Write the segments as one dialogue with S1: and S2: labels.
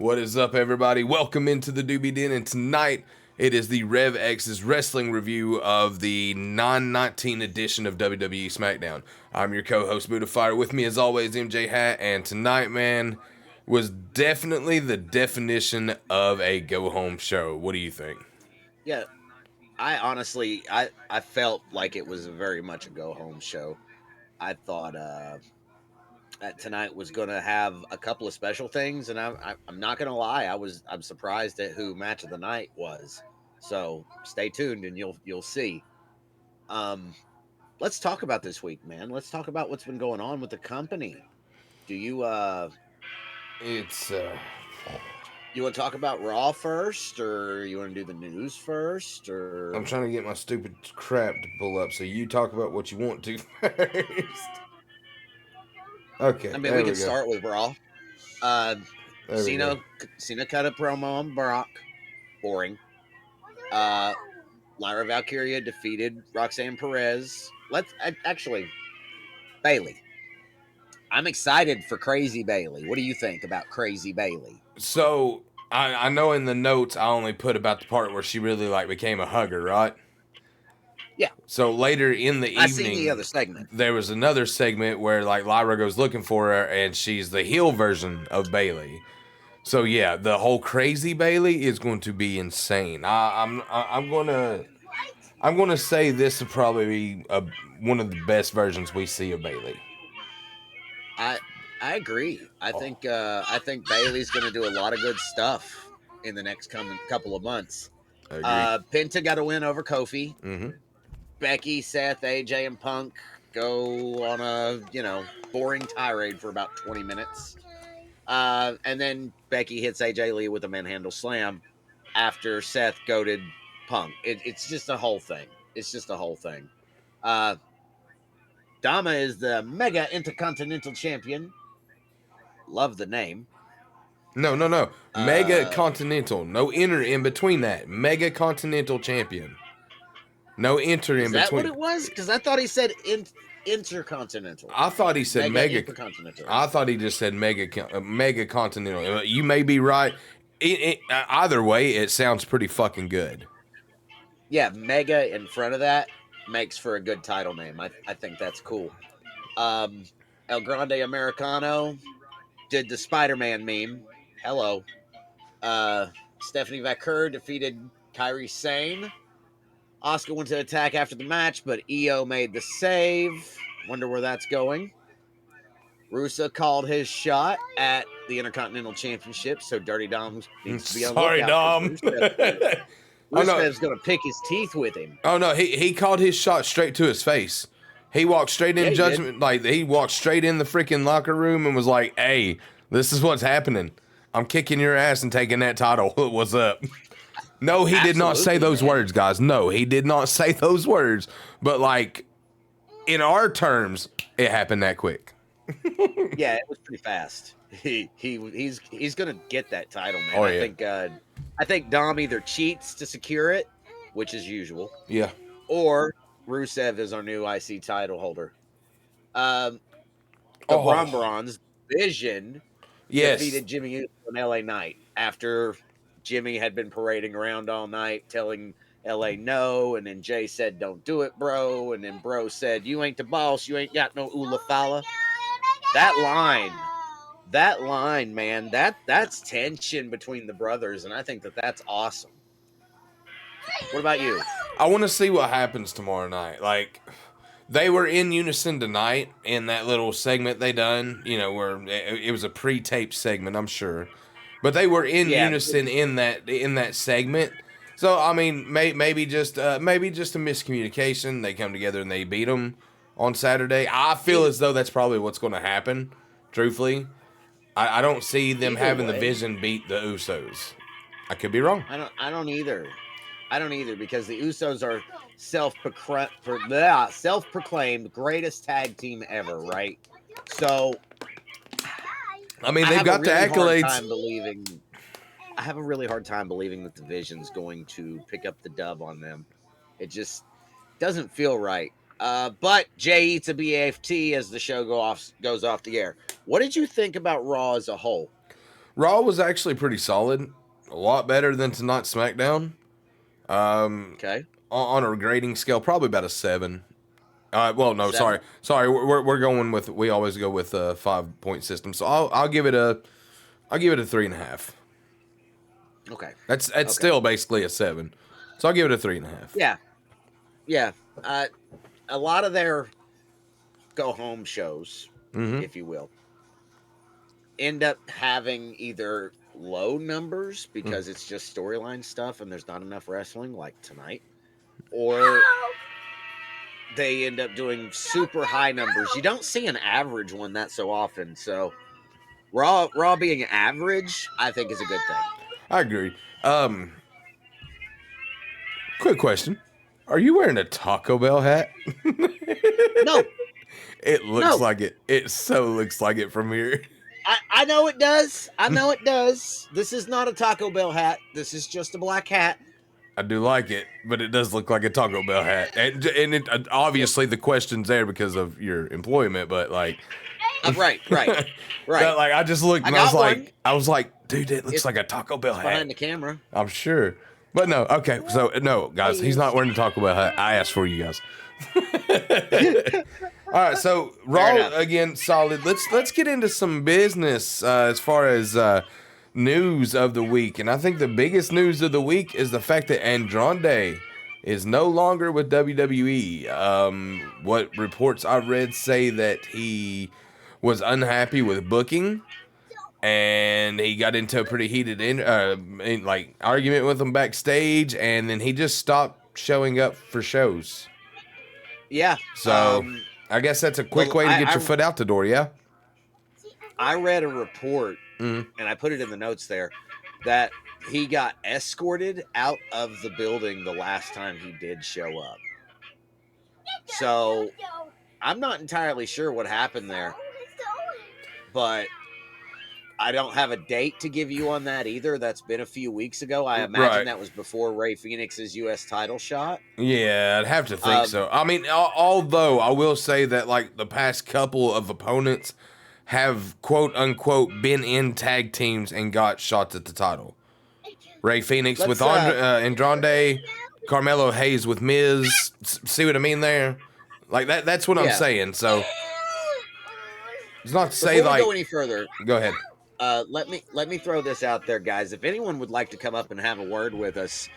S1: What is up, everybody? Welcome into the Doobie Den, and tonight it is the Rev X's wrestling review of the 9/19 edition of WWE Smackdown. I'm your co-host, Buddha Fire. With me, as always, MJ Hat, and tonight, man, was definitely the definition of a go-home show. What do you think?
S2: Yeah, I honestly, I felt like it was very much a go home show. I thought that tonight was going to have a couple of special things, and I'm not going to lie, I'm surprised at who match of the night was. So stay tuned, and you'll see. Um, let's talk about this week, man. Let's talk about what's been going on with the company. Do you
S1: It's
S2: you want to talk about Raw first, or you want to do the news first, or
S1: I'm trying to get my stupid crap to pull up, so you talk about what you want to first. Okay,
S2: I mean,
S1: there
S2: we
S1: we
S2: can
S1: go.
S2: start with Raw. Uh,
S1: There we go.
S2: Cena cut a promo on Brock. Boring. Uh, Lyra Valkyria defeated Roxanne Perez. Actually, Bailey. I'm excited for Crazy Bailey. What do you think about Crazy Bailey?
S1: So I know in the notes I only put about the part where she really became a hugger, right?
S2: Yeah,
S1: So later in the
S2: I seen the
S1: evening,
S2: other segment.
S1: there was another segment where Lyra goes looking for her, and she's the heel version of Bailey. So yeah, the whole Crazy Bailey is going to be insane. I'm gonna say this will probably be one of the best versions we see of Bailey.
S2: I I agree.
S1: Oh,
S2: I think Bailey's going to do a lot of good stuff in the next coming couple of months.
S1: I agree.
S2: Penta got a win over Kofi.
S1: Mm-hmm.
S2: Becky, Seth, AJ, and Punk go on a boring tirade for about 20 minutes. And then Becky hits AJ Lee with a manhandle slam after Seth goaded Punk. It's just a whole thing. It's just a whole thing. Uh, Dama is the Mega Intercontinental Champion. Love the name.
S1: No. Mega
S2: Uh,
S1: Continental. No enter in between that. Mega Continental Champion. No enter
S2: is
S1: in
S2: that what
S1: between.
S2: it was? Because I thought he said Intercontinental.
S1: I thought he said
S2: Mega
S1: Mega.
S2: Intercontinental.
S1: I thought he just said Mega Continental. You may be right. Either way, it sounds pretty fucking good.
S2: Yeah, Mega in front of that makes for a good title name. I think that's cool. El Grande Americano did the Spider-Man meme. Hello. Stephanie Vaquer defeated Kairi Sane. Asuka went to attack after the match, but Io made the save. Wonder where that's going. Rusa called his shot at the Intercontinental Championship, so Dirty Dom needs to be on the
S1: Sorry,
S2: lookout.
S1: Dom. Oh no!
S2: Rusev's going to pick his teeth with him.
S1: Oh no! He called his shot straight to his face. He walked straight in
S2: Yeah, he
S1: Judgment. He walked straight in the freaking locker room and was like, "Hey, this is what's happening. I'm kicking your ass and taking that title. What's up?" No, he did not say those words, guys. No, he did not say those words. But in our terms, it happened that quick.
S2: Yeah, it was pretty fast. He's gonna get that title, man.
S1: Oh, yeah.
S2: I think Dom either cheats to secure it, which is usual,
S1: Yeah.
S2: or Rusev is our new IC title holder. The
S1: Oh.
S2: Bronze Vision
S1: Yes.
S2: defeated Jimmy Uso on LA Knight after Jimmy had been parading around all night telling LA no, and then Jay said, "Don't do it, bro," and then bro said, "You ain't the boss, you ain't got no Ula Fala." That line, man, that's tension between the brothers, and I think that's awesome. What about you?
S1: I want to see what happens tomorrow night. They were in unison tonight in that little segment they done, where it was a pre-taped segment, I'm sure. But they were in unison in that segment. So I mean, maybe just a miscommunication. They come together and they beat them on Saturday. I feel as though that's probably what's going to happen. Truthfully, I don't see them having the Vision beat the Usos. I could be wrong.
S2: I don't either. I don't either, because the Usos are self-proclaimed greatest tag team ever, right? So,
S1: I mean, they've got the accolades.
S2: I have a really hard time believing that the Vision's going to pick up the dub on them. It just doesn't feel right. But Jay eats a BAFT as the show goes off the air. What did you think about Raw as a whole?
S1: Raw was actually pretty solid. A lot better than tonight's SmackDown.
S2: Okay.
S1: On a grading scale, probably about a 7. Well, no,
S2: 7.
S1: sorry. We're going with, we always go with a 5-point system. So I'll give it a 3.5.
S2: Okay.
S1: That's
S2: Okay.
S1: still basically a 7. So I'll give it a 3.5.
S2: Yeah. Yeah. A lot of their go home shows, if you will, end up having either low numbers because it's just storyline stuff and there's not enough wrestling like tonight, or they end up doing super high numbers. You don't see an average one that so often. So Raw being average, I think is a good thing.
S1: I agree. Quick question. Are you wearing a Taco Bell hat?
S2: No.
S1: It looks like it. It so looks like it from here.
S2: I know it does. I know it does. This is not a Taco Bell hat. This is just a black hat.
S1: I do like it, but it does look like a Taco Bell hat. And it, obviously the question's there because of your employment, but like...
S2: Right.
S1: But like, I just looked and I was like, dude, it looks like a Taco Bell hat.
S2: Behind the camera.
S1: I'm sure. But no, okay. So, no, guys, he's not wearing a Taco Bell hat. I asked for you guys. All right, so Raw again, solid. Let's get into some business as far as news of the week, and I think the biggest news of the week is the fact that Andrade is no longer with WWE. What reports I read say that he was unhappy with booking, and he got into a pretty heated argument with him backstage, and then he just stopped showing up for shows.
S2: Yeah.
S1: So. I guess that's a quick way to get your foot out the door, yeah?
S2: I read a report, and I put it in the notes there, that he got escorted out of the building the last time he did show up. So, I'm not entirely sure what happened there, but I don't have a date to give you on that either. That's been a few weeks ago. I imagine that was before Rey Fenix's U.S. title shot.
S1: Yeah, I'd have to think so. I mean, although I will say that like the past couple of opponents have quote unquote been in tag teams and got shots at the title. Rey Fenix with Andrade, Carmelo Hayes with Miz. See what I mean there? Like that's what I'm saying. So it's not to say
S2: Before we
S1: like
S2: go any further.
S1: Go ahead.
S2: Let me throw this out there, guys. If anyone would like to come up and have a word with us,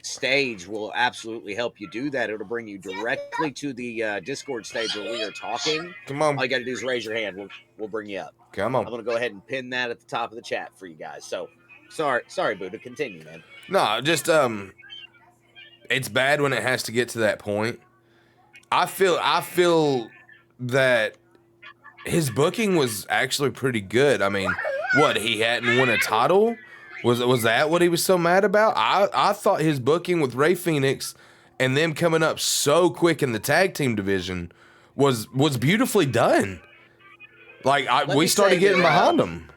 S2: !stage will absolutely help you do that. It'll bring you directly to the Discord stage where we are talking.
S1: Come on.
S2: All you got to do is raise your hand. We'll bring you up.
S1: Come on.
S2: I'm going to go ahead and pin that at the top of the chat for you guys. So, sorry, Buddha. Continue, man.
S1: No, just it's bad when it has to get to that point. I feel that his booking was actually pretty good. I mean, what, he hadn't won a title? Was that what he was so mad about? I thought his booking with Rey Fenix and them coming up so quick in the tag team division was beautifully done. Like we started getting behind him.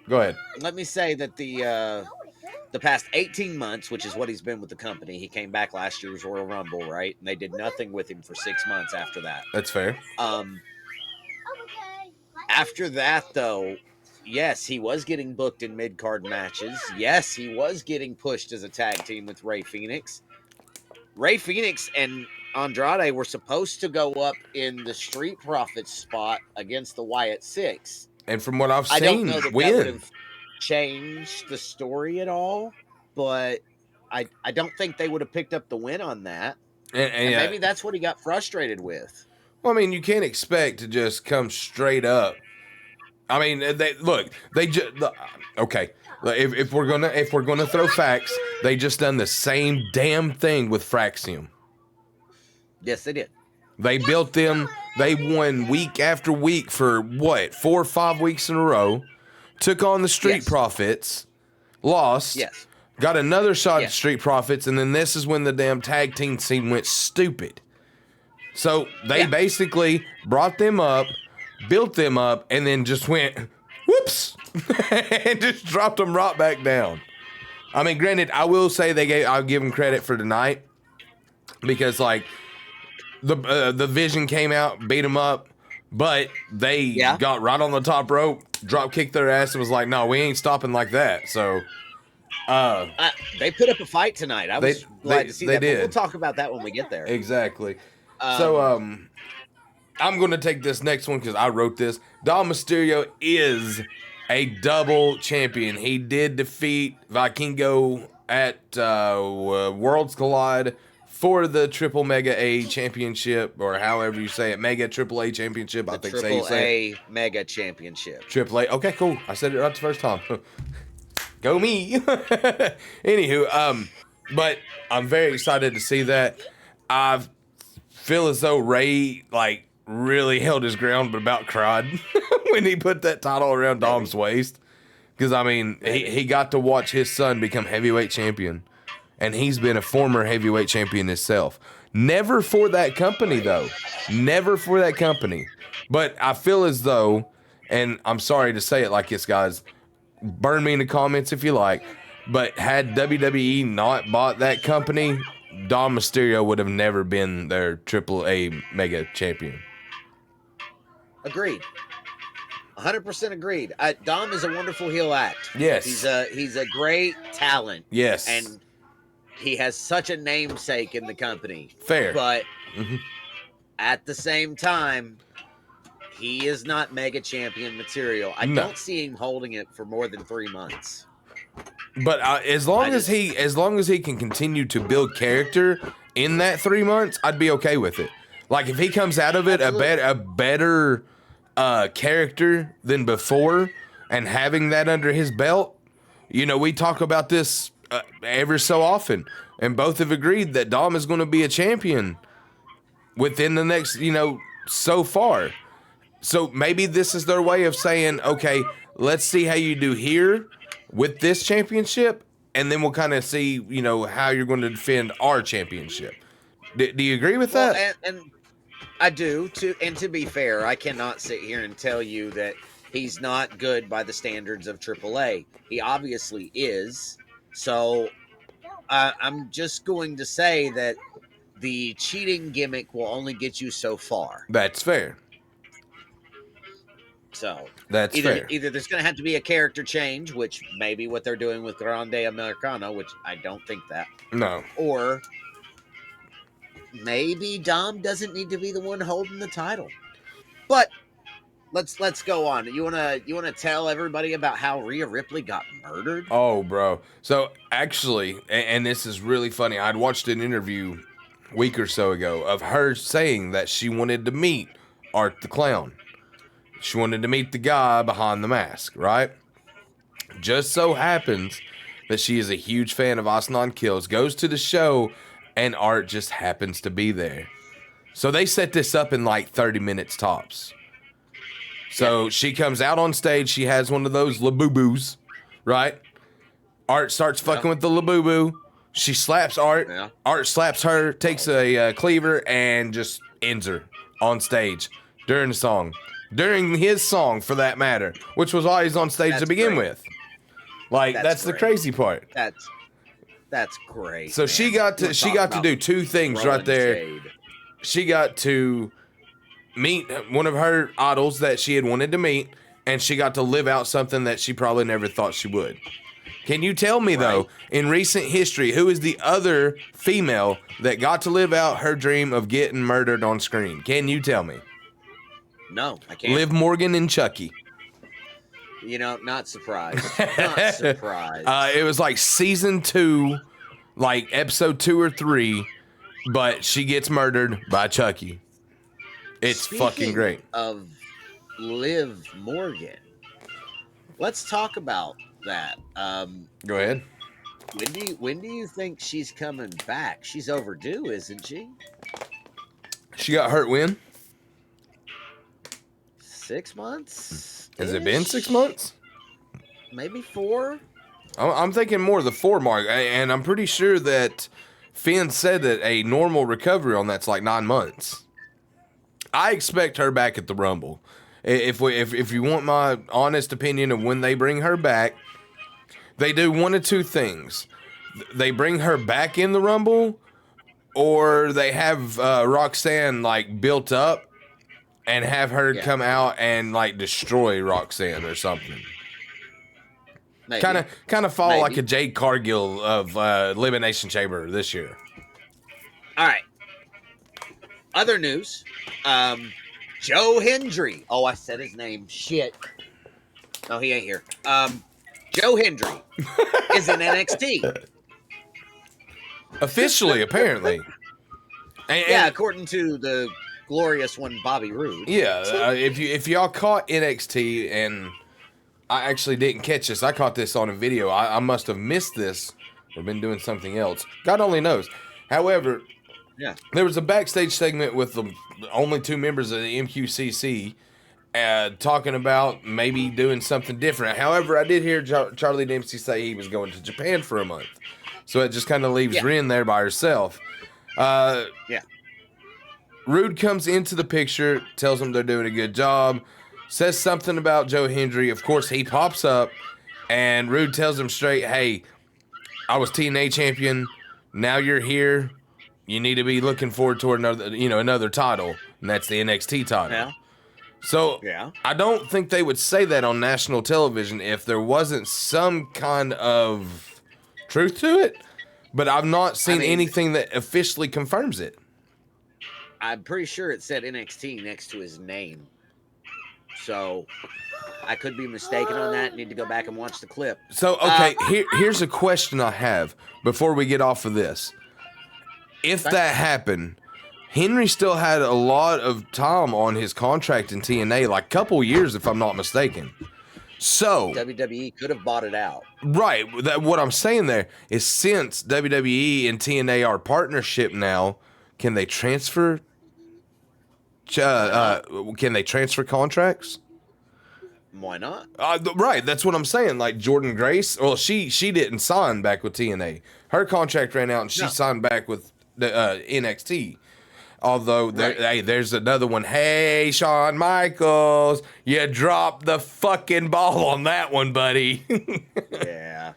S1: Go ahead.
S2: Let me say that the past 18 months, which is what he's been with the company, he came back last year's Royal Rumble, right? And they did nothing with him for 6 months after that.
S1: That's fair.
S2: After that, though, yes, he was getting booked in mid-card matches. Yes, he was getting pushed as a tag team with Rey Fenix. Rey Fenix and Andrade were supposed to go up in the Street Profits spot against the Wyatt Six.
S1: And from what I've seen,
S2: I don't know that would have changed the story at all, but I don't think they would have picked up the win on that. And maybe that's what he got frustrated with.
S1: Well, I mean, you can't expect to just come straight up. I mean, okay. If we're gonna throw facts, they just done the same damn thing with Fraxium.
S2: Yes, they did.
S1: They built them. They won week after week for what, 4 or 5 weeks in a row. Took on the Street Profits, lost.
S2: Yes.
S1: Got another shot at Street Profits, and then this is when the damn tag team scene went stupid. So they basically brought them up, built them up, and then just went, whoops, and just dropped them right back down. I mean, granted, I will say I'll give them credit for tonight because like the Vision came out, beat them up, But they
S2: Yeah.
S1: got right on the top rope, drop kicked their ass, and was like, "No, we ain't stopping like that." So,
S2: they put up a fight tonight. I was glad to see that.
S1: Did.
S2: But we'll talk about that when we get there.
S1: Exactly. So, I'm going to take this next one because I wrote this. Dom Mysterio is a double champion. He did defeat Vikingo at Worlds Collide for the Triple Mega A Championship, or however you say it, Mega Triple A Championship. I think so you say
S2: Triple A Mega Championship.
S1: Triple A. Okay, cool. I said it right the first time. Go me. Anywho, but I'm very excited to see that. I feel as though Ray really held his ground, but about cried when he put that title around Dom's waist. Because I mean, he got to watch his son become heavyweight champion, and he's been a former heavyweight champion himself. Never for that company though. Never for that company. But I feel as though, and I'm sorry to say it like this, guys. Burn me in the comments if you like, but had WWE not bought that company, Dom Mysterio would have never been their Triple A Mega Champion.
S2: Agreed. 100% agreed. Dom is a wonderful heel act.
S1: Yes.
S2: He's a great talent.
S1: Yes.
S2: And he has such a namesake in the company.
S1: Fair.
S2: But at the same time, he is not mega champion material. I don't see him holding it for more than 3 months.
S1: But as long as he can continue to build character in that 3 months, I'd be okay with it. Like if he comes out of it a better character than before, and having that under his belt, we talk about this every so often, and both have agreed that Dom is going to be a champion within the next, so far. So maybe this is their way of saying, okay, let's see how you do here with this championship, and then we'll kind of see, how you're going to defend our championship. Do you agree with that?
S2: And I do. To be fair, I cannot sit here and tell you that he's not good by the standards of AAA. He obviously is. So I'm just going to say that the cheating gimmick will only get you so far.
S1: That's fair.
S2: So
S1: that's fair.
S2: Either there's going to have to be a character change, which may be what they're doing with Grande Americano, which I don't think that.
S1: No.
S2: Or maybe Dom doesn't need to be the one holding the title. But let's go on. You wanna tell everybody about how Rhea Ripley got murdered?
S1: Oh, bro. So actually, and this is really funny. I'd watched an interview a week or so ago of her saying that she wanted to meet Art the Clown. She wanted to meet the guy behind the mask, right? Just so happens that she is a huge fan of Aslan Kills, goes to the show, and Art just happens to be there. So they set this up in like 30 minutes tops. So she comes out on stage, she has one of those laboo-boos, right? Art starts fucking with the laboo-boo. She slaps Art. Yeah. Art slaps her, takes a cleaver, and just ends her on stage during the song. During his song, for that matter, which was why he's on stage to begin with. Like, that's the crazy part.
S2: That's great.
S1: So man. she got to do two things right there. Shade. She got to meet one of her idols that she had wanted to meet, and she got to live out something that she probably never thought she would. Can you tell me, though, in recent history, who is the other female that got to live out her dream of getting murdered on screen? Can you tell me?
S2: No, I can't.
S1: Liv Morgan and Chucky.
S2: Not surprised. Not surprised.
S1: It was like season 2, like episode 2 or 3, but she gets murdered by Chucky. It's
S2: Speaking
S1: fucking great.
S2: Of Liv Morgan, let's talk about that.
S1: Go ahead.
S2: When do you think she's coming back? She's overdue, isn't she?
S1: She got hurt when?
S2: 6 months?
S1: Has it been 6 months?
S2: Maybe 4?
S1: I'm thinking more the 4 mark, and I'm pretty sure that Finn said that a normal recovery on that's like 9 months. I expect her back at the Rumble. If you want my honest opinion of when they bring her back, they do one of two things. They bring her back in the Rumble, or they have Roxanne like built up and have her come out and like destroy Roxanne or something. Kind of fall like a Jade Cargill of Elimination Chamber this year.
S2: All right. Other news. Joe Hendry. Oh, I said his name. Shit. No, he ain't here. Joe Hendry is in NXT.
S1: Officially, apparently.
S2: And according to the glorious one, Bobby Roode.
S1: Yeah, if y'all caught NXT, and I actually didn't catch this. I caught this on a video. I must have missed this or been doing something else. God only knows. However, there was a backstage segment with the only 2 members of the MQCC talking about maybe doing something different. However, I did hear Charlie Dempsey say he was going to Japan for a month. So it just kind of leaves Ren there by herself. Rude comes into the picture, tells them they're doing a good job, says something about Joe Hendry. Of course, he pops up, and Rude tells him straight, hey, I was TNA champion. Now you're here. You need to be looking forward to another title, and that's the NXT title.
S2: Yeah.
S1: So I don't think they would say that on national television if there wasn't some kind of truth to it, but I've not seen anything that officially confirms it.
S2: I'm pretty sure it said NXT next to his name. So I could be mistaken on that. Need to go back and watch the clip.
S1: So, okay, here's a question I have before we get off of this. If that happened, Henry still had a lot of time on his contract in TNA, like a couple years, if I'm not mistaken. So
S2: WWE could have bought it out.
S1: Right. What I'm saying there is, since WWE and TNA are partnership now, can they transfer? Can they transfer contracts?
S2: Why not?
S1: Right. That's what I'm saying. Like Jordan Grace. Well, she didn't sign back with TNA. Her contract ran out, and she signed back with the NXT. Although there's another one. Hey, Shawn Michaels, you dropped the fucking ball on that one, buddy.
S2: Yeah.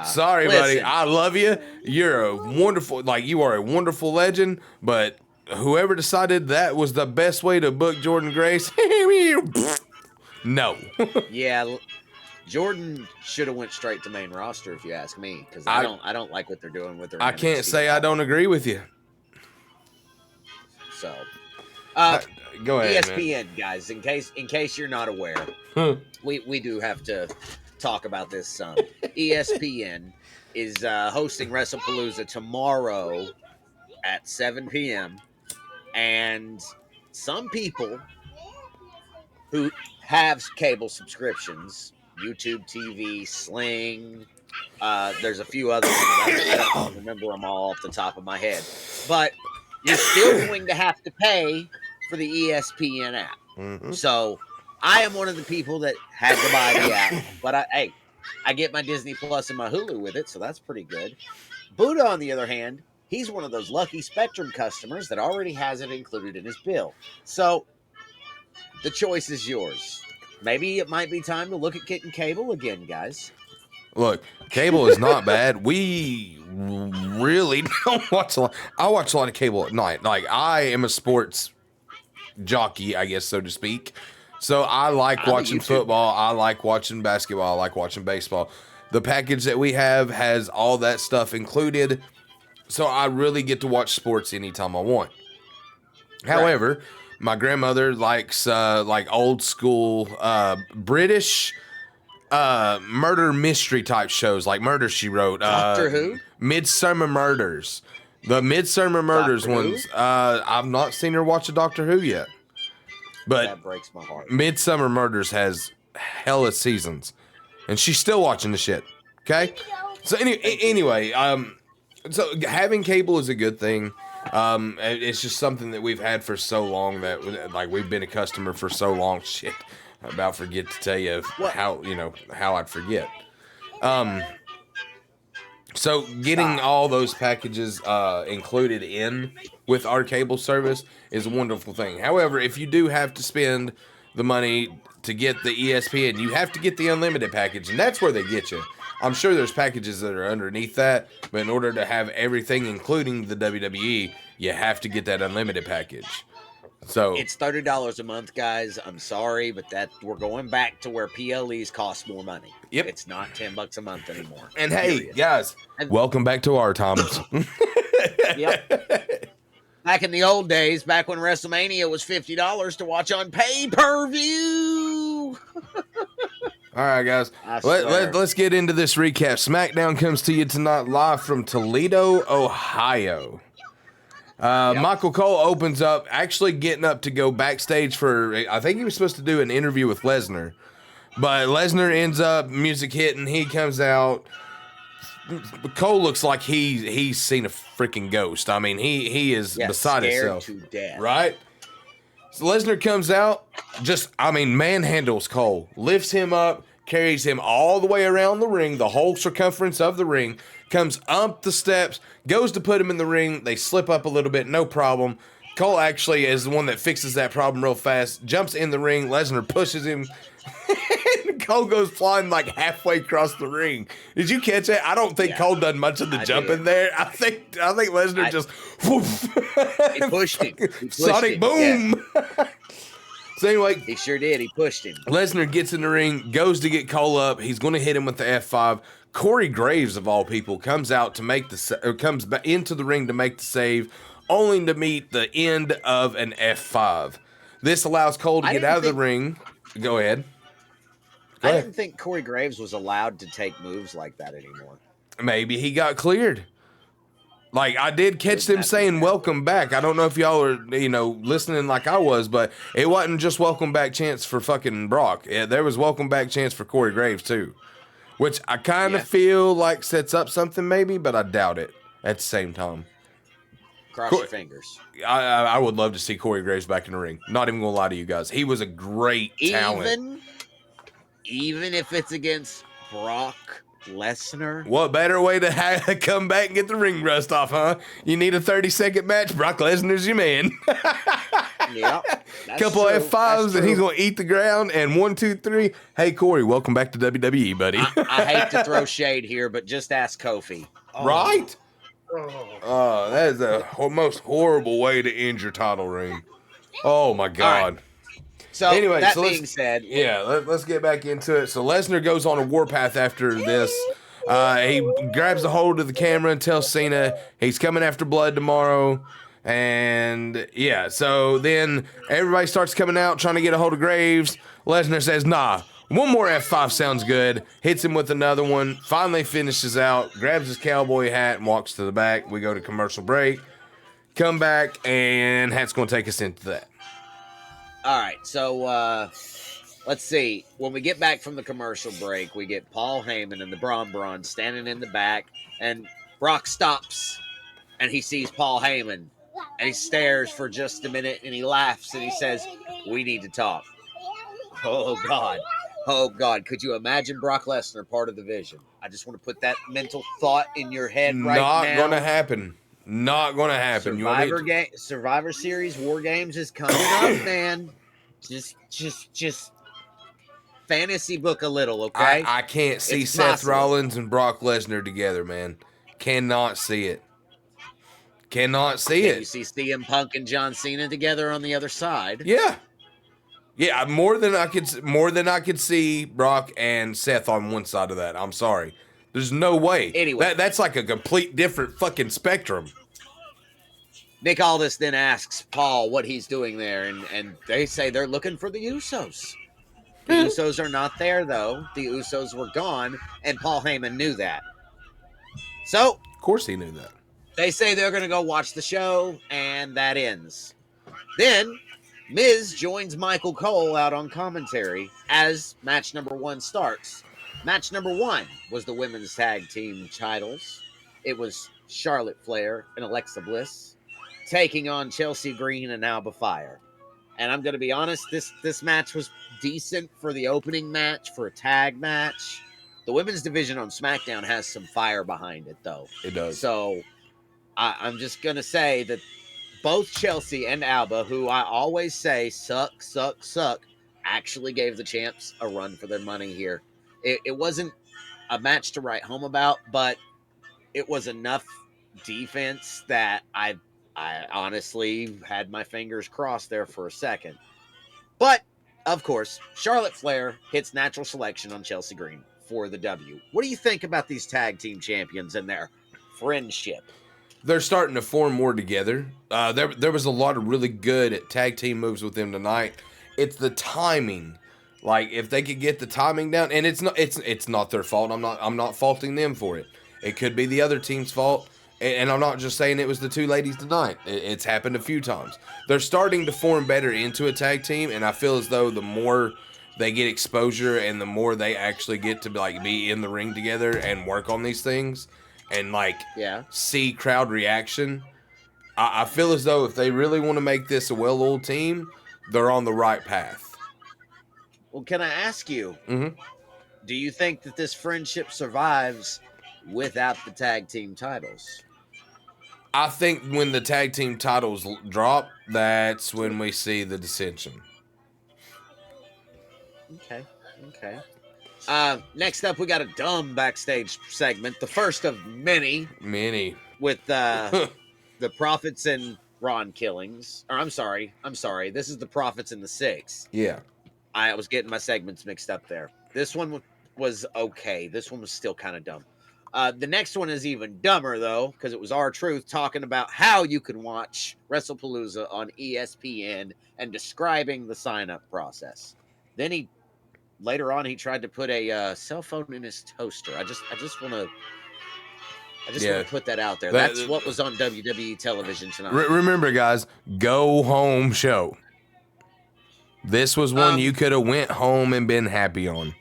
S1: Sorry, buddy. I love you. You're a wonderful, you are a wonderful legend. But whoever decided that was the best way to book Jordan Grace, no.
S2: Yeah. Jordan should have went straight to main roster, if you ask me, because I don't like what they're doing with their.
S1: I can't say I don't agree with you.
S2: So,
S1: go ahead,
S2: ESPN,
S1: man.
S2: guys. In case you're not aware, we do have to talk about this some. ESPN is hosting Wrestlepalooza tomorrow at 7 p.m. And some people who have cable subscriptions, YouTube TV, Sling, there's a few others. I don't remember them all off the top of my head. But you're still going to have to pay for the ESPN app. Mm-hmm. So I am one of the people that had to buy the app. But I get my Disney Plus and my Hulu with it, so that's pretty good. Buddha, on the other hand, he's one of those lucky Spectrum customers that already has it included in his bill. So the choice is yours. Maybe it might be time to look at getting cable again, guys.
S1: Look, cable is not bad. We really don't watch a lot. I watch a lot of cable at night. Like, I am a sports jockey, I guess, so to speak. So I like watching football. I like watching basketball. I like watching baseball. The package that we have has all that stuff included. So I really get to watch sports anytime I want. However, my grandmother likes old school British murder mystery type shows, like Murder, She Wrote.
S2: Doctor Who?
S1: Midsummer Murders. The Midsummer Murders ones. I've not seen her watch a Doctor Who yet. But
S2: that breaks my heart.
S1: Midsummer Murders has hella seasons. And she's still watching the shit. Okay? So anyway, so having cable is a good thing. It's just something that we've had for so long that we've been a customer for so long. Shit, I about forget to tell you how I'd forget. So getting all those packages included in with our cable service is a wonderful thing. However, if you do have to spend the money to get the ESPN, you have to get the unlimited package, and that's where they get you. I'm sure there's packages that are underneath that, but in order to have everything, including the WWE, you have to get that unlimited package. So
S2: It's $30 a month, guys. I'm sorry, but that we're going back to where PLEs cost more money.
S1: Yep.
S2: It's not $10 a month anymore.
S1: and hey,
S2: period.
S1: guys,
S2: And-
S1: welcome back to our times.
S2: Yep. Back in the old days, back when WrestleMania was $50 to watch on pay-per-view.
S1: All right, guys. Let's get into this recap. SmackDown comes to you tonight live from Toledo, Ohio. Michael Cole opens up, actually getting up to go backstage for, I think he was supposed to do an interview with Lesnar. But Lesnar ends up, music hitting, he comes out. Cole looks like he's seen a freaking ghost. I mean, he is beside himself.
S2: To death.
S1: Right? So Lesnar comes out, manhandles Cole, lifts him up, carries him all the way around the ring, the whole circumference of the ring, comes up the steps, goes to put him in the ring. They slip up a little bit, no problem. Cole actually is the one that fixes that problem real fast, jumps in the ring, Lesnar pushes him, and Cole goes flying like halfway across the ring. Did you catch it? I don't think Cole done much of the jumping there. I think Lesnar just
S2: he pushed him.
S1: Sonic boom.
S2: Yeah.
S1: So anyway,
S2: he sure did. He pushed him.
S1: Lesnar gets in the ring, goes to get Cole up. He's going to hit him with the F5. Corey Graves, of all people, comes out to make comes back into the ring to make the save, only to meet the end of an F5. This allows Cole to get out of the ring. Go ahead.
S2: I didn't think Corey Graves was allowed to take moves like that anymore.
S1: Maybe he got cleared. Like, I did catch them saying welcome back. I don't know if y'all are, listening like I was, but it wasn't just welcome back chance for fucking Brock. Yeah, there was welcome back chance for Corey Graves, too. Which I kind of feel like sets up something maybe, but I doubt it at the same time.
S2: Cross your fingers.
S1: I would love to see Corey Graves back in the ring. Not even going to lie to you guys. He was a great talent.
S2: Even if it's against Brock Lesnar.
S1: What better way to come back and get the ring rust off, huh? You need a 30-second match. Brock Lesnar's your man.
S2: Yep.
S1: Couple of F5s and he's going to eat the ground. And 1, 2, 3. Hey, Corey, welcome back to WWE, buddy.
S2: I hate to throw shade here, but just ask Kofi.
S1: Right? Oh, that is the most horrible way to end your title reign. Oh, my God.
S2: Right. So, anyway, being said,
S1: let's get back into it. So Lesnar goes on a warpath after this. He grabs a hold of the camera and tells Cena he's coming after blood tomorrow. And so then everybody starts coming out trying to get a hold of Graves. Lesnar says, nah, one more F5 sounds good. Hits him with another one. Finally finishes out, grabs his cowboy hat and walks to the back. We go to commercial break. Come back, and Hat's going to take us into that.
S2: All right, so let's see. When we get back from the commercial break, we get Paul Heyman and the Braun standing in the back, and Brock stops, and he sees Paul Heyman, and he stares for just a minute, and he laughs, and he says, we need to talk. Oh, God. Oh, God. Could you imagine Brock Lesnar part of the Vision? I just want to put that mental thought in your head right now.
S1: Not going to happen. Not going to happen.
S2: Survivor Series War Games is coming up, man. Just fantasy book a little, okay?
S1: I can't see Seth Rollins and Brock Lesnar together, man. Cannot see it. Cannot see it.
S2: You see CM Punk and John Cena together on the other side.
S1: Yeah. Yeah, more than I could see Brock and Seth on one side of that. I'm sorry. There's no way.
S2: Anyway.
S1: That's like a complete different fucking spectrum.
S2: Nick Aldis then asks Paul what he's doing there, and they say they're looking for the Usos. The Usos are not there, though. The Usos were gone, and Paul Heyman knew that. So,
S1: of course he knew that.
S2: They say they're going to go watch the show, and that ends. Then, Miz joins Michael Cole out on commentary as match number 1 starts. Match number 1 was the women's tag team titles. It was Charlotte Flair and Alexa Bliss taking on Chelsea Green and Alba Fire. And I'm going to be honest, this match was decent for the opening match, for a tag match. The women's division on SmackDown has some fire behind it, though.
S1: It does.
S2: So I'm just going to say that both Chelsea and Alba, who I always say suck, actually gave the champs a run for their money here. It wasn't a match to write home about, but it was enough defense that I I honestly had my fingers crossed there for a second. But, of course, Charlotte Flair hits natural selection on Chelsea Green for the W. What do you think about these tag team champions and their friendship?
S1: They're starting to form more together. There was a lot of really good tag team moves with them tonight. It's the timing. Like if they could get the timing down, and it's not their fault. I'm not faulting them for it. It could be the other team's fault, and I'm not just saying it was the two ladies tonight. It's happened a few times. They're starting to form better into a tag team, and I feel as though the more they get exposure and the more they actually get to be in the ring together and work on these things and see crowd reaction. I feel as though if they really want to make this a well-oiled team, they're on the right path.
S2: Well, can I ask you,
S1: Mm-hmm.
S2: do you think that this friendship survives without the tag team titles?
S1: I think when the tag team titles drop, that's when we see the dissension.
S2: Okay. Next up, we got a dumb backstage segment, the first of many. With the Profits and Ron Killings. Or I'm sorry. This is the Profits and the Six.
S1: Yeah.
S2: I was getting my segments mixed up there. This one was okay. This one was still kind of dumb. The next one is even dumber, though, because it was R-Truth talking about how you can watch Wrestlepalooza on ESPN and describing the sign-up process. Then later on, he tried to put a cell phone in his toaster. I just want to put that out there. That's what was on WWE television tonight.
S1: Remember, guys, go home show. This was one you could have went home and been happy on.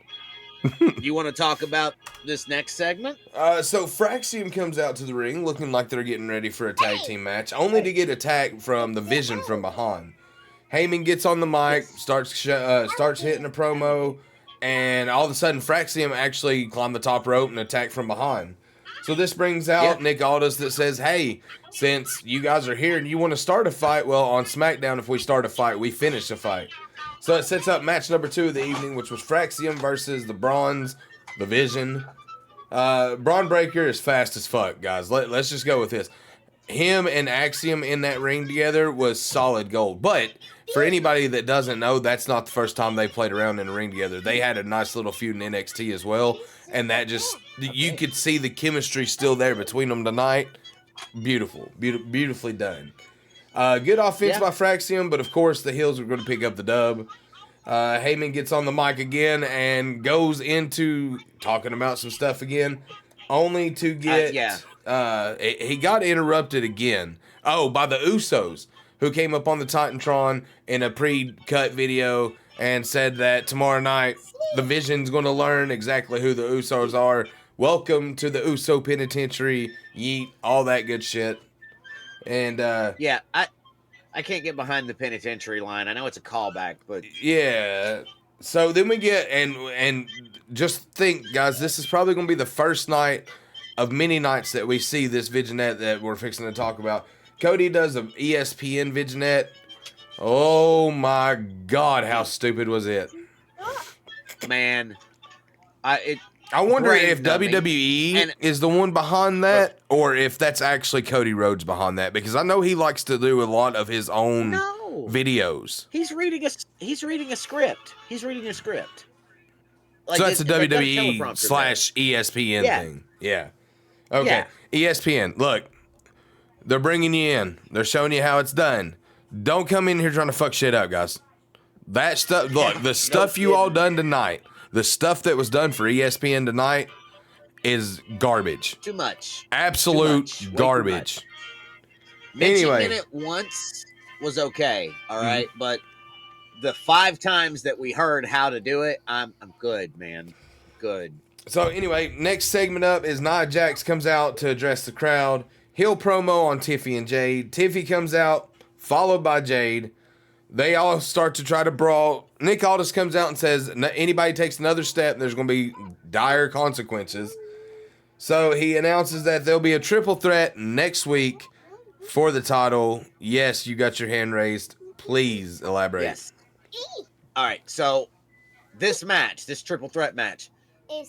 S2: You want to talk about this next segment?
S1: So Fraxium comes out to the ring looking like they're getting ready for a tag team match, only to get attacked from the Vision from behind. Heyman gets on the mic, starts hitting a promo, and all of a sudden Fraxium actually climbed the top rope and attacked from behind. So this brings out Nick Aldis that says, hey, since you guys are here and you want to start a fight, well, on SmackDown, if we start a fight, we finish a fight. So it sets up match number 2 of the evening, which was Fraxium versus the Bronze, the Vision. Braun Breaker is fast as fuck, guys. Let's just go with this. Him and Axiom in that ring together was solid gold. But for anybody that doesn't know, that's not the first time they played around in a ring together. They had a nice little feud in NXT as well. And that you could see the chemistry still there between them tonight. Beautifully done. Good offense by Fraxium, but of course the heels are going to pick up the dub. Heyman gets on the mic again and goes into talking about some stuff again, only to get he got interrupted again. Oh, by the Usos, who came up on the Titantron in a pre-cut video and said that tomorrow night the Vision's going to learn exactly who the Usos are. Welcome to the Uso Penitentiary, yeet, all that good shit. And
S2: I can't get behind the penitentiary line. I know it's a callback, but
S1: yeah. So then we get and just think, guys, this is probably going to be the first night of many nights that we see this Vignette that we're fixing to talk about. Cody does an ESPN Vignette. Oh my God, how stupid was it?
S2: Man,
S1: I wonder if WWE is the one behind that, or if that's actually Cody Rhodes behind that, because I know he likes to do a lot of his own videos.
S2: He's reading a script.
S1: So that's a WWE / ESPN thing. Yeah. Okay. Yeah. ESPN. Look, they're bringing you in. They're showing you how it's done. Don't come in here trying to fuck shit up, guys. That stuff. Look, the stuff you all done tonight. The stuff that was done for ESPN tonight is garbage.
S2: Too much.
S1: Absolute garbage.
S2: Mentioning it once was okay, all right? But the 5 times that we heard how to do it, I'm good, man. Good.
S1: So anyway, next segment up is Nia Jax comes out to address the crowd. Heel promo on Tiffy and Jade. Tiffy comes out, followed by Jade. They all start to try to brawl. Nick Aldis comes out and says, anybody takes another step, there's going to be dire consequences. So he announces that there'll be a triple threat next week for the title. Yes, you got your hand raised. Please elaborate.
S2: Yes. All right, so this triple threat match,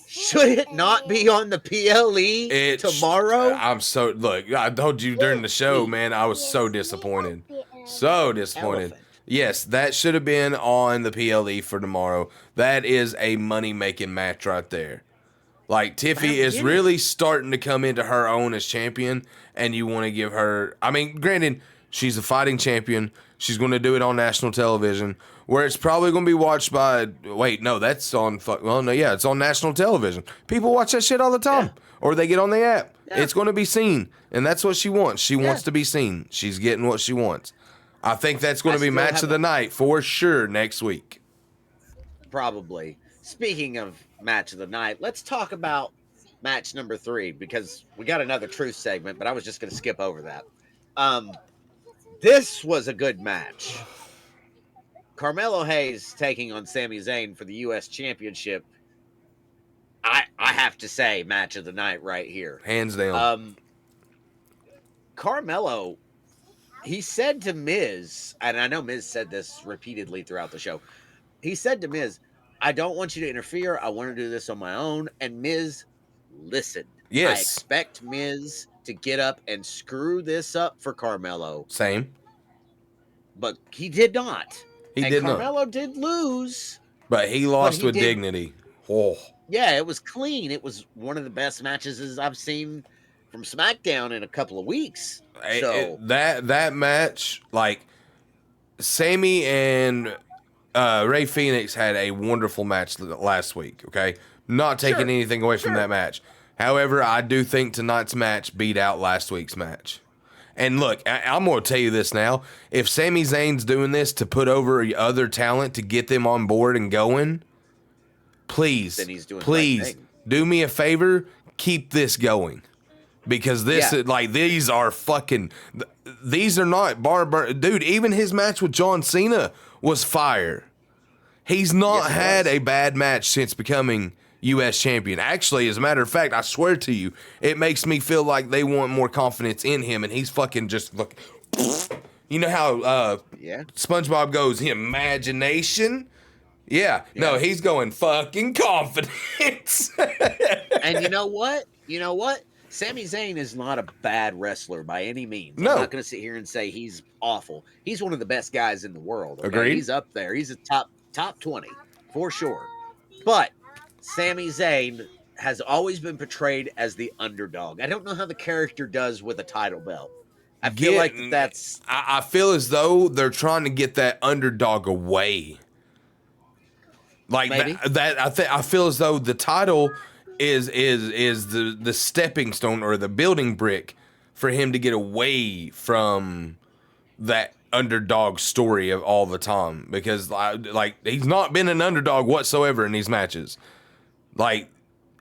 S2: Should it not be on the PLE tomorrow?
S1: Look, I told you during the show, man, I was so disappointed. So disappointed.
S2: Elephant.
S1: Yes, that should have been on the PLE for tomorrow. That is a money-making match right there. Like, Tiffy is really starting to come into her own as champion, and you want to give her... I mean, granted, she's a fighting champion. She's going to do it on national television, where it's probably going to be watched by... Wait, no, that's on... Well, no, yeah, it's on national television. People watch that shit all the time, or they get on the app. Yeah. It's going to be seen, and that's what she wants. She wants to be seen. She's getting what she wants. I think that's going to be match of the night for sure next week.
S2: Probably. Speaking of match of the night, let's talk about match number 3, because we got another truth segment, but I was just going to skip over that. This was a good match. Carmelo Hayes taking on Sami Zayn for the U.S. Championship. I have to say, match of the night right here.
S1: Hands down.
S2: Carmelo, he said to Miz, and I know Miz said this repeatedly throughout the show, he said to Miz, I don't want you to interfere. I want to do this on my own. And Miz listened.
S1: Yes.
S2: I expect Miz to get up and screw this up for Carmelo.
S1: Same.
S2: But he did not. Carmelo did lose.
S1: But he lost with dignity. Oh.
S2: Yeah, it was clean. It was one of the best matches I've seen from SmackDown in a couple of weeks. So
S1: that match, like, Sammy and Ray Phoenix had a wonderful match last week, okay? Not taking anything away from that match. However, I do think tonight's match beat out last week's match. And look, I'm going to tell you this now. If Sami Zayn's doing this to put over other talent to get them on board and going, please do me a favor, keep this going. Because these are fucking... These are not barber... Dude, even his match with John Cena was fire. He's not had a bad match since becoming U.S. champion. Actually, as a matter of fact, I swear to you, it makes me feel like they want more confidence in him, and he's fucking just look. You know how SpongeBob goes, imagination? Yeah. No, he's going fucking confidence.
S2: And you know what? Sami Zayn is not a bad wrestler by any means.
S1: No.
S2: I'm not going to sit here and say he's awful. He's one of the best guys in the world. Okay?
S1: Agreed.
S2: He's up there. He's a top 20 for sure. But Sami Zayn has always been portrayed as the underdog. I don't know how the character does with a title belt. I feel like that's...
S1: I feel as though they're trying to get that underdog away. Like I feel as though the title is the stepping stone or the building brick for him to get away from that underdog story of all the time, because like he's not been an underdog whatsoever in these matches. Like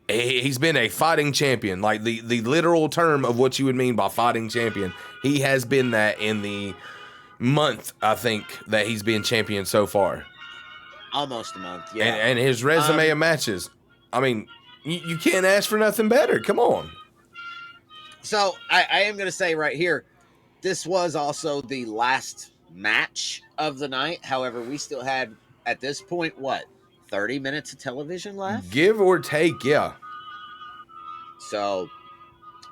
S1: he's been a fighting champion, like the literal term of what you would mean by fighting champion. He has been that in the month, I think, that he's been champion so far.
S2: Almost a month, yeah.
S1: And his resume of matches, I mean, you can't ask for nothing better. Come on.
S2: So I am going to say right here, this was also the last match of the night. However, we still had, at this point, 30 minutes of television left?
S1: Give or take, yeah.
S2: So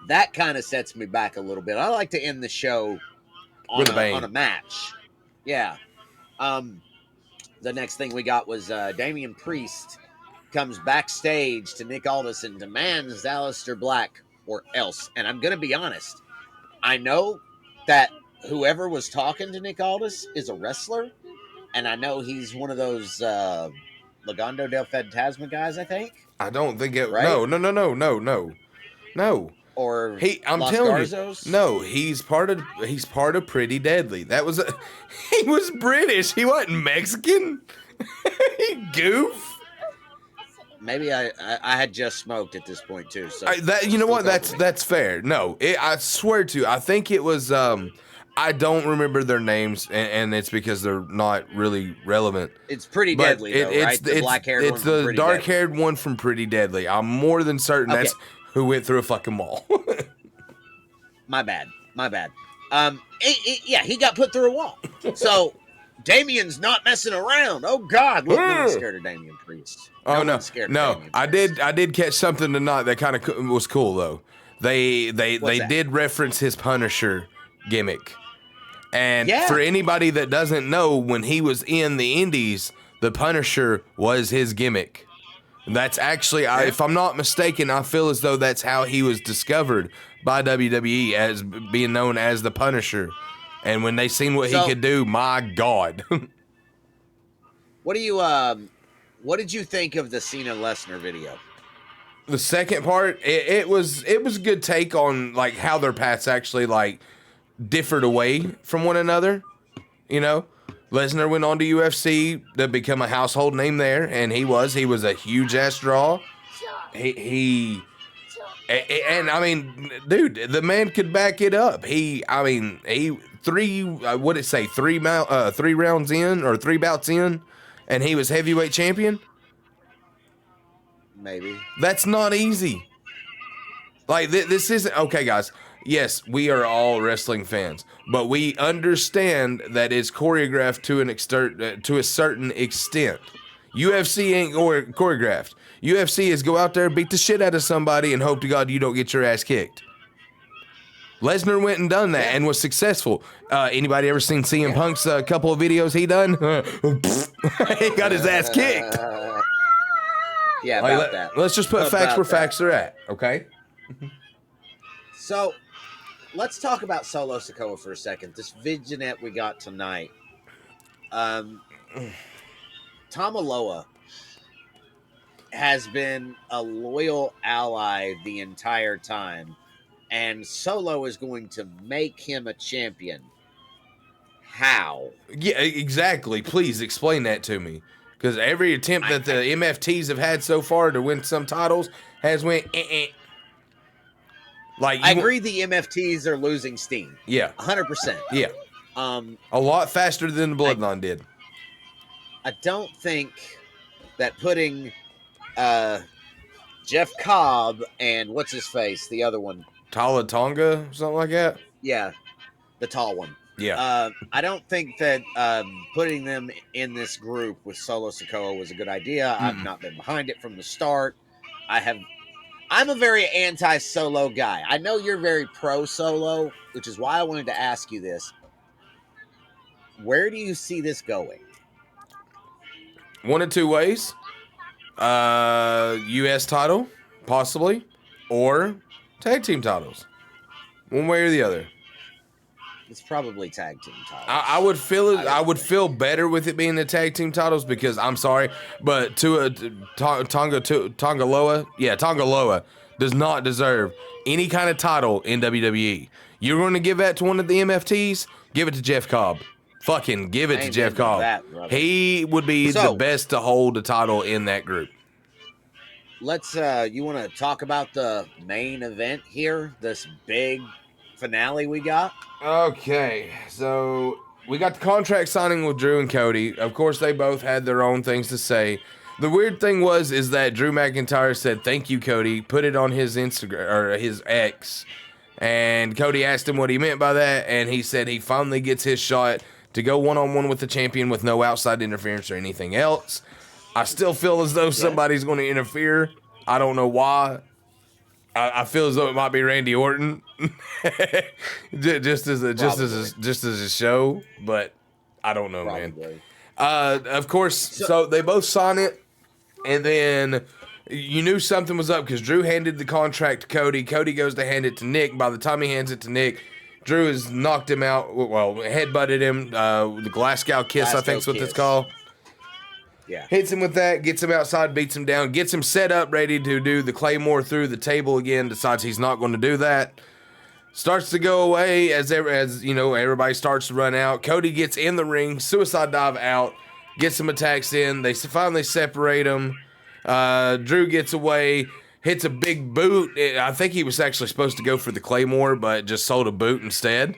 S2: that kind of sets me back a little bit. I like to end the show on a match. Yeah. The next thing we got was Damian Priest comes backstage to Nick Aldis and demands Aleister Black or else. And I'm going to be honest. I know that whoever was talking to Nick Aldis is a wrestler. And I know he's one of those Legado del Fantasma guys, I think.
S1: I don't think it...
S2: Right?
S1: No.
S2: Or
S1: I'm
S2: Los
S1: telling
S2: Garzos?
S1: you, no, he's part of Pretty Deadly. That was he was British. He wasn't Mexican. Goof.
S2: Maybe I had just smoked at this point too. So
S1: you know what? That's fair. No, I swear to. I think it was. I don't remember their names, and it's because they're not really relevant.
S2: It's Pretty Deadly, though, right? The black-haired one.
S1: It's the dark-haired one from Pretty Deadly. I'm more than certain that's who went through a fucking wall. My bad.
S2: Yeah, he got put through a wall. So Damien's not messing around. Oh God, look, no one's scared of Damian Priest.
S1: Oh no,
S2: scared
S1: no,
S2: of Damian Priest.
S1: I did catch something tonight that kind of was cool though. They did reference his Punisher gimmick, and for anybody that doesn't know, when he was in the Indies, the Punisher was his gimmick. That's actually, if I'm not mistaken, I feel as though that's how he was discovered by WWE as being known as the Punisher. And when they seen what he could do, my God.
S2: What did you think of the Cena Lesnar video?
S1: The second part, it was a good take on like how their paths actually like differed away from one another. You know, Lesnar went on to UFC to become a household name there, and he was a huge ass draw. And I mean, dude, the man could back it up. Three rounds in or 3 bouts in, and he was heavyweight champion.
S2: Maybe
S1: that's not easy. Like this isn't okay, guys. Yes, we are all wrestling fans, but we understand that it's choreographed to a certain extent. UFC ain't choreographed. UFC is go out there, beat the shit out of somebody, and hope to God you don't get your ass kicked. Lesnar went and done that and was successful. Anybody ever seen CM Punk's couple of videos he done? He got his ass kicked.
S2: Yeah, about that.
S1: Let's just put facts where facts are at, okay?
S2: So, let's talk about Solo Sikoa for a second. This vignette we got tonight. Tamaloa has been a loyal ally the entire time, and Solo is going to make him a champion. How?
S1: Yeah, exactly. Please explain that to me. Because every attempt that the MFTs have had so far to win some titles has went Like
S2: I agree the MFTs are losing steam.
S1: Yeah.
S2: 100%.
S1: Yeah. A lot faster than the Bloodline did.
S2: I don't think that putting Jeff Cobb and what's his face, the other one,
S1: Tala Tonga, something like that.
S2: Yeah, the tall one.
S1: Yeah.
S2: I don't think that putting them in this group with Solo Sikoa was a good idea. I've not been behind it from the start. I'm a very anti-Solo guy. I know you're very pro-Solo, which is why I wanted to ask you this. Where do you see this going?
S1: One of two ways. U.S. title, possibly, or tag team titles. One way or the other.
S2: It's probably tag team titles.
S1: I would feel better with it being the tag team titles because I'm sorry, but Tongaloa does not deserve any kind of title in WWE. You're going to give that to one of the MFTs? Give it to Jeff Cobb. Fucking give it to Jeff Cobb. He would be the best to hold the title in that group.
S2: Let's you want to talk about the main event here, this big finale we got?
S1: Okay, so we got the contract signing with Drew and Cody. Of course, they both had their own things to say. The weird thing is that Drew McIntyre said, "Thank you, Cody," put it on his Instagram or his X, and Cody asked him what he meant by that, and he said he finally gets his shot to go one-on-one with the champion with no outside interference or anything else. I still feel as though somebody's going to interfere. I don't know why. I feel as though it might be Randy Orton, just as a show, but I don't know, man. Of course, so they both sign it, and then you knew something was up because Drew handed the contract to Cody. Cody goes to hand it to Nick. By the time he hands it to Nick, Drew has knocked him out. Well, headbutted him. The Glasgow kiss, I think is what it's called.
S2: Yeah.
S1: Hits him with that, gets him outside, beats him down, gets him set up, ready to do the Claymore through the table again, decides he's not going to do that. Starts to go away as you know, everybody starts to run out. Cody gets in the ring, suicide dive out, gets some attacks in. They finally separate them. Drew gets away, hits a big boot. I think he was actually supposed to go for the Claymore, but just sold a boot instead.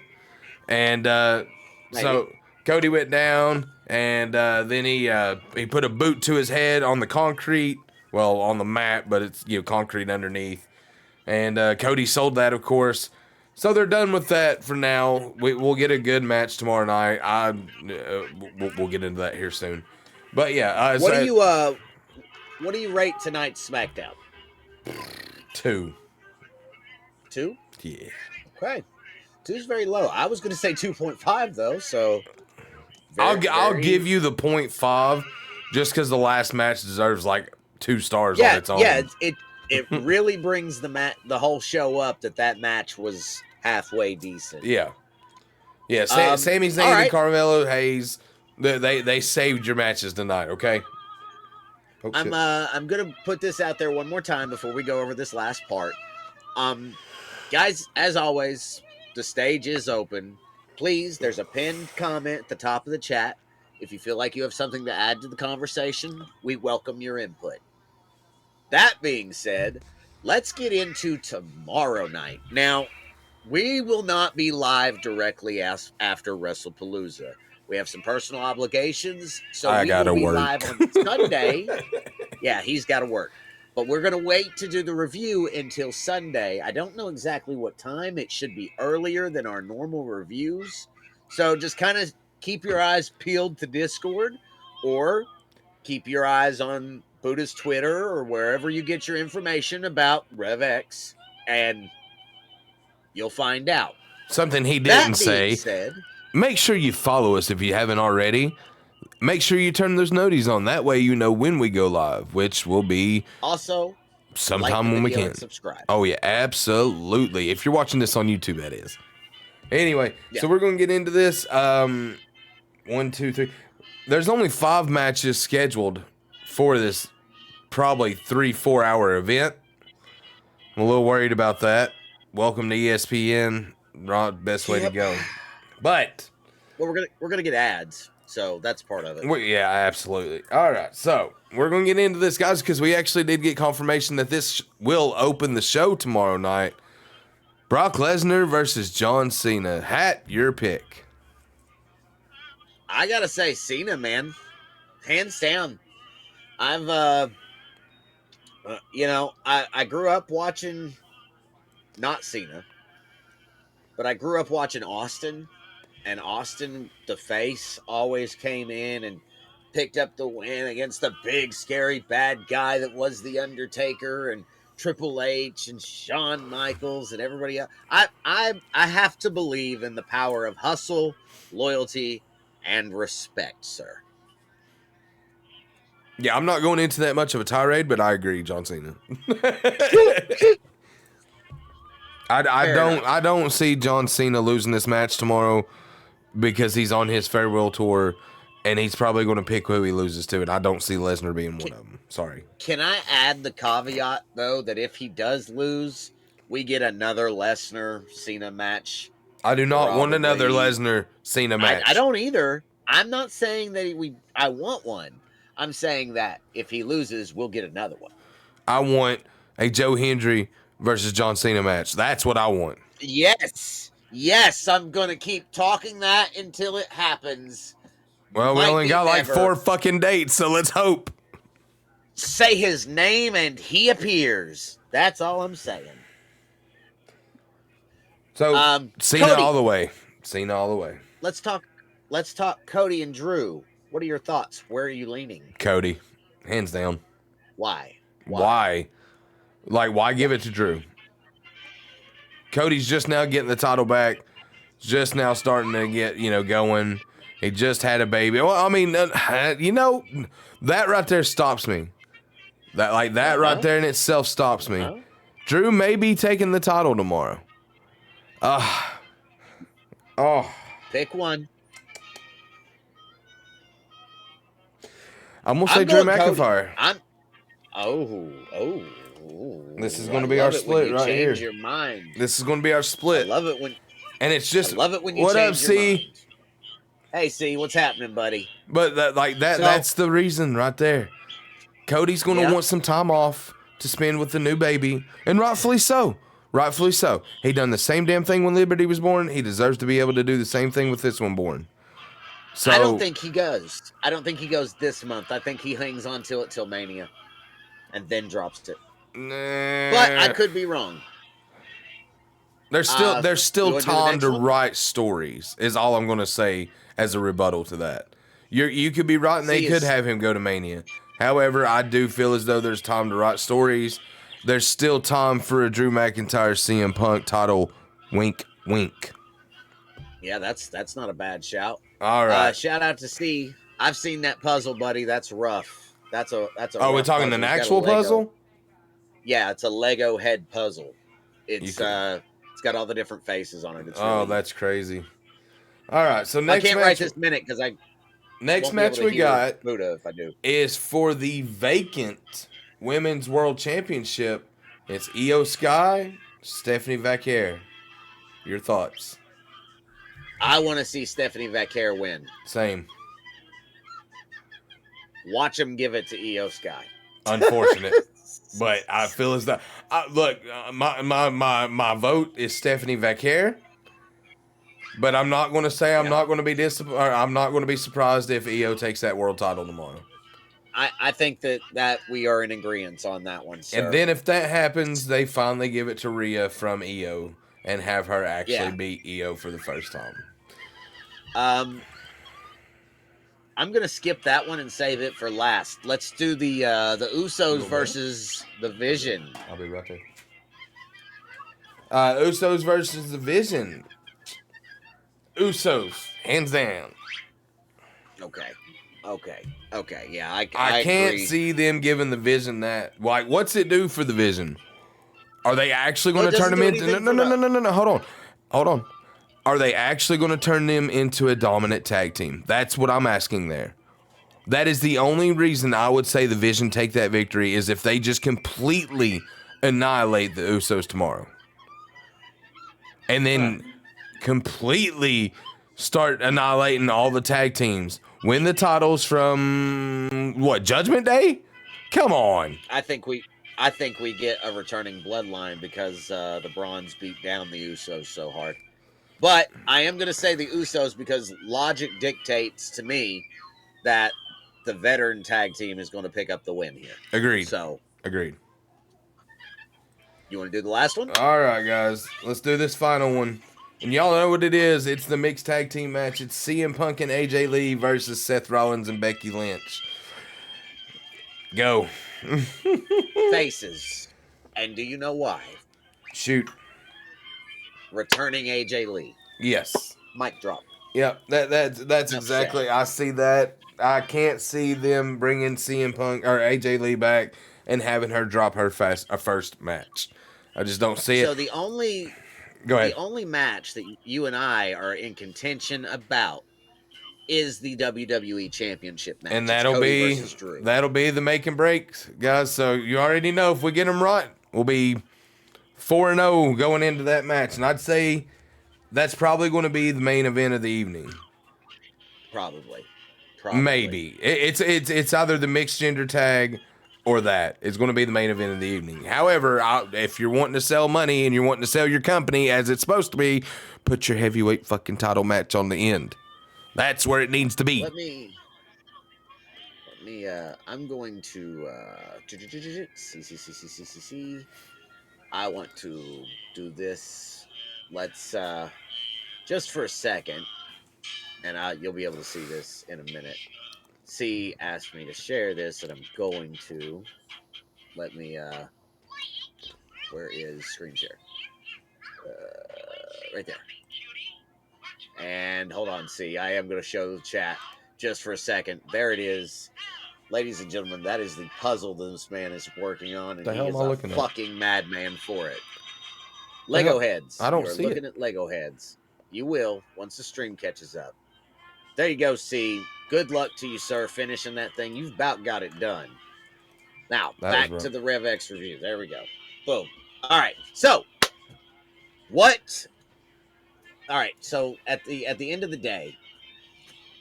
S1: And so Cody went down. And then he put a boot to his head on the concrete, on the mat, but it's concrete underneath. And Cody sold that, of course. So they're done with that for now. We'll get a good match tomorrow night. We'll get into that here soon. But yeah,
S2: what do you rate tonight's SmackDown?
S1: 2.
S2: 2?
S1: Yeah.
S2: Okay. 2 is very low. I was going to say 2.5 though, so
S1: I'll give you the 0.5 just because the last match deserves like 2 stars on its own.
S2: Yeah, it really brings the whole show up that match was halfway decent.
S1: Yeah. Yeah, Sami Zayn and Carmelo Hayes, they saved your matches tonight, okay? Oh,
S2: I'm gonna put this out there one more time before we go over this last part. Guys, as always, the stage is open. Please, there's a pinned comment at the top of the chat. If you feel like you have something to add to the conversation, we welcome your input. That being said, let's get into tomorrow night. Now, we will not be live directly after Wrestlepalooza. We have some personal obligations, so we will be live on Sunday. Yeah, he's got to work. But we're going to wait to do the review until Sunday. I don't know exactly what time. It should be earlier than our normal reviews. So just kind of keep your eyes peeled to Discord or keep your eyes on Buddha's Twitter or wherever you get your information about Rev X, and you'll find out.
S1: Something he didn't say. Make sure you follow us if you haven't already. Make sure you turn those noties on. That way you know when we go live, which will be
S2: also
S1: sometime when we can.
S2: Subscribe.
S1: Oh yeah, absolutely. If you're watching this on YouTube, that is. Anyway, so we're gonna get into this. 1, 2, 3. There's only 5 matches scheduled for this probably 3-4 hour event. I'm a little worried about that. Welcome to ESPN. Not best way to go. But
S2: we're gonna get ads. So that's part of it.
S1: Yeah, absolutely. All right, so we're going to get into this, guys, because we actually did get confirmation that this will open the show tomorrow night. Brock Lesnar versus John Cena. Hat, your pick.
S2: I got to say Cena, man. Hands down. I've, I grew up watching, not Cena, but I grew up watching Austin. And Austin, the face, always came in and picked up the win against the big, scary, bad guy that was The Undertaker and Triple H and Shawn Michaels and everybody else. I have to believe in the power of hustle, loyalty, and respect, sir.
S1: Yeah, I'm not going into that much of a tirade, but I agree, John Cena. I don't see John Cena losing this match tomorrow. Because he's on his farewell tour, and he's probably going to pick who he loses to, and I don't see Lesnar being one of them. Sorry.
S2: Can I add the caveat, though, that if he does lose, we get another Lesnar-Cena match?
S1: I do not want another Lesnar-Cena match.
S2: I don't either. I'm not saying that I want one. I'm saying that if he loses, we'll get another one.
S1: I want a Joe Hendry versus John Cena match. That's what I want.
S2: Yes, I'm going to keep talking that until it happens.
S1: Well, we only got like 4 fucking dates, so let's hope.
S2: Say his name and he appears. That's all I'm saying.
S1: So, Cena
S2: Cody,
S1: all the way. Cena all the way.
S2: Let's talk Cody and Drew. What are your thoughts? Where are you leaning?
S1: Cody. Hands down.
S2: Why?
S1: Like, why give it to Drew? Cody's just now getting the title back. Just now starting to get, going. He just had a baby. Well, I mean, that right there stops me. That right there in itself stops me. Drew may be taking the title tomorrow.
S2: Pick one.
S1: I'm going to say Drew McIntyre. This is going to be our split right here.
S2: Your mind.
S1: This is going to be our split.
S2: I love it when.
S1: And it's just.
S2: I love it when you
S1: what
S2: change
S1: up,
S2: your
S1: C?
S2: mind. Hey, C, what's happening, buddy?
S1: But that's the reason right there. Cody's going to want some time off to spend with the new baby, and rightfully so. Rightfully so. He done the same damn thing when Liberty was born. He deserves to be able to do the same thing with this one born. So
S2: I don't think he goes. I don't think he goes this month. I think he hangs on till Mania, and then drops it.
S1: Nah.
S2: But I could be wrong.
S1: There's
S2: You
S1: still
S2: wanna do the
S1: time
S2: next
S1: to
S2: one?
S1: write stories. Is all I'm going to say as a rebuttal to that. You could be right, and they could have him go to Mania. However, I do feel as though there's time to write stories. There's still time for a Drew McIntyre CM Punk title. Wink, wink.
S2: Yeah, that's not a bad shout.
S1: All right.
S2: Shout out to C. I've seen that puzzle, buddy. That's rough. That's a
S1: Oh, we're
S2: rough
S1: talking
S2: puzzle.
S1: an
S2: It's got a
S1: actual
S2: Lego.
S1: puzzle?
S2: Yeah, it's a Lego head puzzle.
S1: You
S2: It's
S1: could-
S2: it's got all the different faces on it. It's
S1: Oh,
S2: really,
S1: that's crazy. All right, so
S2: I
S1: next
S2: can't write
S1: match,
S2: this minute because I
S1: next
S2: won't be able
S1: match
S2: to
S1: we
S2: hear
S1: got
S2: Buddha if I do.
S1: is for the vacant Women's World Championship. It's Io Sky, Stephanie Vaquer. Your thoughts?
S2: I want to see Stephanie Vaquer win.
S1: Same.
S2: Watch him give it to Io Sky.
S1: Unfortunate. But I feel as though look, my vote is Stephanie Vaquer. But I'm not going to say I'm not going to be I'm not going to be surprised if Io takes that world title tomorrow.
S2: I think that we are in agreement on that one, sir.
S1: And then if that happens, they finally give it to Rhea from Io and have her actually beat Io for the first time.
S2: I'm gonna skip that one and save it for last. Let's do the Usos versus the Vision.
S1: I'll be right there. Usos versus the Vision. Usos, hands down.
S2: Okay. Yeah, I
S1: can't
S2: agree.
S1: see them giving the Vision that. Like, what's it do for the Vision? Are they actually going to turn them into? No. Hold on. Are they actually going to turn them into a dominant tag team? That's what I'm asking there. That is the only reason I would say the Vision take that victory is if they just completely annihilate the Usos tomorrow. And then completely start annihilating all the tag teams. Win the titles from what, Judgment Day? Come on.
S2: I think we get a returning bloodline because the Bronze beat down the Usos so hard. But I am going to say the Usos because logic dictates to me that the veteran tag team is going to pick up the win here.
S1: Agreed.
S2: Agreed. You want to do the last one?
S1: All right, guys. Let's do this final one. And y'all know what it is. It's the mixed tag team match. It's CM Punk and AJ Lee versus Seth Rollins and Becky Lynch. Go.
S2: Faces. And do you know why?
S1: Shoot.
S2: Returning AJ Lee.
S1: Yes.
S2: Mic drop.
S1: Yep. That's exactly.
S2: Sad.
S1: I see that. I can't see them bringing CM Punk or AJ Lee back and having her drop her first match. I just don't see it.
S2: So the only match that you and I are in contention about is the WWE Championship match.
S1: And that'll be the make and break, guys. So you already know if we get them right, we'll be 4-0 going into that match. And I'd say that's probably going to be the main event of the evening.
S2: Probably.
S1: Maybe. It's either the mixed gender tag or that. It's going to be the main event of the evening. However, if you're wanting to sell money and you're wanting to sell your company as it's supposed to be, put your heavyweight fucking title match on the end. That's where it needs to be.
S2: Let me I'm going to see. I want to do this. Let's just for a second, and you'll be able to see this in a minute. C asked me to share this, and I'm going to. Let me. Where is screen share? Right there. And hold on, C. I am going to show the chat just for a second. There it is. Ladies and gentlemen, that is the puzzle this man is working on, and he is a fucking madman for it. Lego heads.
S1: I don't see it.
S2: You're looking at Lego heads. You will once the stream catches up. There you go, C. Good luck to you, sir, finishing that thing. You've about got it done. Now, back to the Rev X review. There we go. Boom. All right. So, what? All right. So, at the end of the day,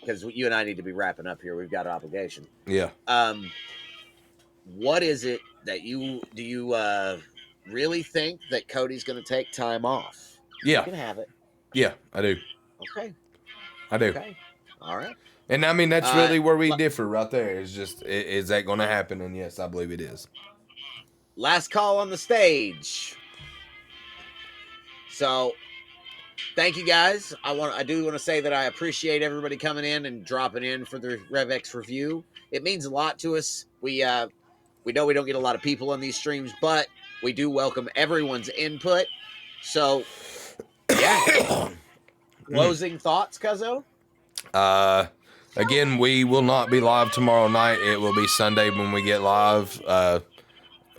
S2: because you and I need to be wrapping up here. We've got an obligation.
S1: Yeah.
S2: What is it that do you really think that Cody's going to take time off?
S1: Yeah.
S2: You can have it.
S1: Yeah, I do.
S2: Okay.
S1: I do.
S2: Okay. All right.
S1: And I mean, that's really where we differ right there. It's just, is that going to happen? And yes, I believe it is.
S2: Last call on the stage. So thank you guys. I do want to say that I appreciate everybody coming in and dropping in for the Rev X review. It means a lot to us. We know we don't get a lot of people on these streams, but we do welcome everyone's input. So yeah. Closing thoughts, Cuzzo?
S1: Again, we will not be live tomorrow night. It will be Sunday when we get live.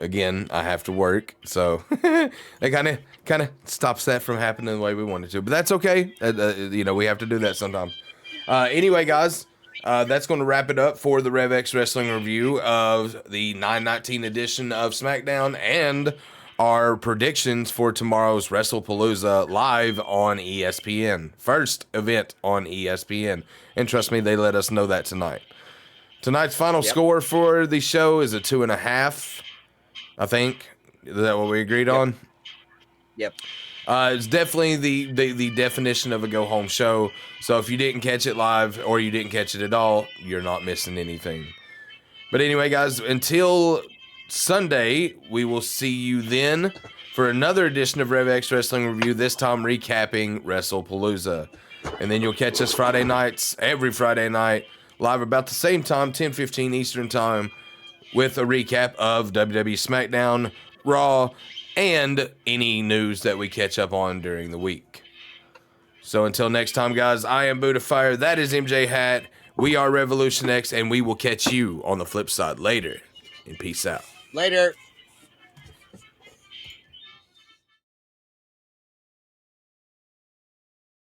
S1: Again, I have to work, so it kind of stops that from happening the way we wanted to. But that's okay. You know, we have to do that sometimes. Anyway, guys, that's going to wrap it up for the Rev X Wrestling review of the 9/19 edition of SmackDown and our predictions for tomorrow's Wrestlepalooza live on ESPN. First event on ESPN. And trust me, they let us know that tonight. Tonight's final score for the show is a 2.5. I think. Is that what we agreed on?
S2: Yep.
S1: It's definitely the definition of a go-home show. So if you didn't catch it live or you didn't catch it at all, you're not missing anything. But anyway, guys, until Sunday, we will see you then for another edition of Rev X Wrestling Review, this time recapping Wrestlepalooza. And then you'll catch us Friday nights, every Friday night, live about the same time, 10:15 Eastern Time, with a recap of WWE Smackdown, Raw, and any news that we catch up on during the week. So until next time, guys, I am Buddha Fire. That is MJ Hat. We are Revolution X, and we will catch you on the flip side later. And peace out.
S2: Later.